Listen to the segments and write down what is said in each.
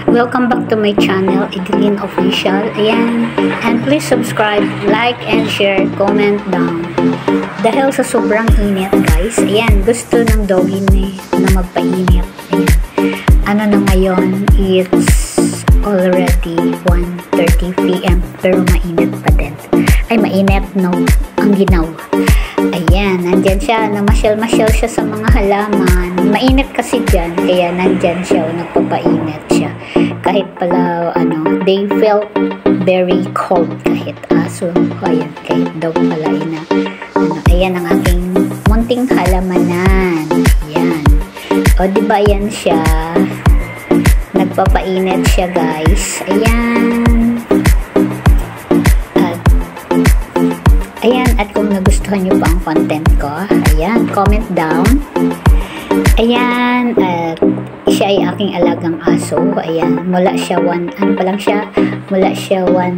Welcome back to my channel, Edeline Official. Ayan. And please subscribe, like, and share, comment down. Dahil sa sobrang init, guys. Ayan, gusto ng doggy na magpainit. Ayan. Ano na ngayon, it's already 1:30 PM. Pero mainit pa din. Ay, mainit, no? Ang ginaw. Ayan, nandyan siya, namasyal-masyal siya sa mga halaman. Mainit kasi dyan, kaya nandyan siya, nagpapainit siya. Kahit pala, they felt very cold kahit aso. Ayan, kahit dog pala na, ayan ang aking munting halamanan. Ayan. O, diba yan siya? Nagpapainit siya, guys. Ayan. Ayan, at kung nagustuhan nyo pa ang content ko, ayan, comment down. Ayan, at siya ay aking alagang aso. Ayan, mula siya 1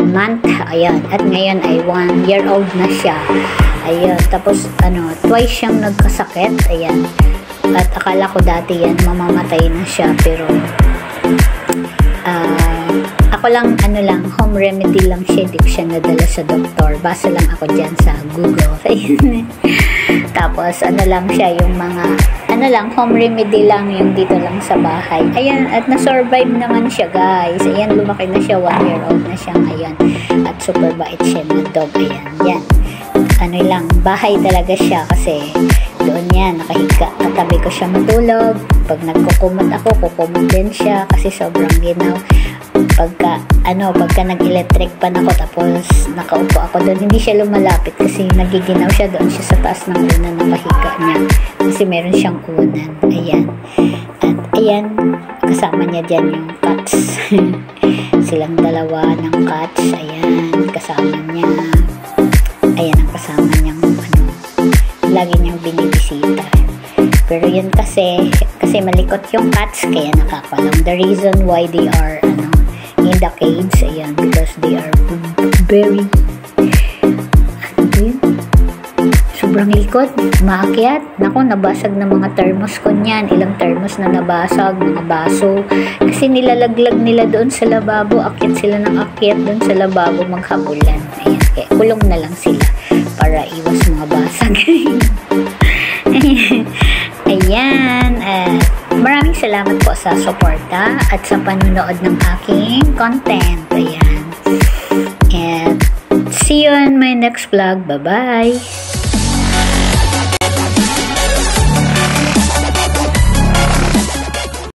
month. Ayan, at ngayon ay 1 year old na siya. Ayan, tapos, twice siyang nagkasakit. Ayan, at akala ko dati yan, mamamatay na siya, pero, ako lang, home remedy lang siya, hindi ko siya nadala sa doktor. Basa lang ako dyan sa Google. Tapos, lang siya, yung mga, home remedy lang, yung dito lang sa bahay. Ayan, at na-survive naman siya, guys. Ayan, lumaki na siya, 1 year old na siya ngayon. At super bait siya na dog. Ayan, yan. Bahay talaga siya kasi doon yan, nakahiga. Katabi ko siya matulog. Pag nagkukumot ako, kukumot din siya kasi sobrang ginaw. Pagka nag-electric pan ako tapos nakaupo ako doon, hindi siya lumalapit kasi nagiginaw siya doon siya sa taas ng unan ng pahiga niya kasi meron siyang unan. Ayan. At ayan, kasama niya dyan yung cats. Silang dalawa ng cats. Ayan, kasama niya. Ayan ang kasama niyang lagi niyang binibisita. Pero yun kasi malikot yung cats kaya nakakulong. The reason why they are in the cage, ayan, because they are very sobrang likod, maakyat. Naku, nabasag na mga thermos ko niyan. Ilang thermos na nabasag, mga baso. Kasi nilalaglag nila doon sa lababo. Akyat sila ng akyat doon sa lababo maghabulan. Ayan, kaya kulong na lang sila para iwas mga basag. Ayan, maraming salamat po sa suporta at sa panunood ng aking content. Ayan. And see you on my next vlog. Bye-bye!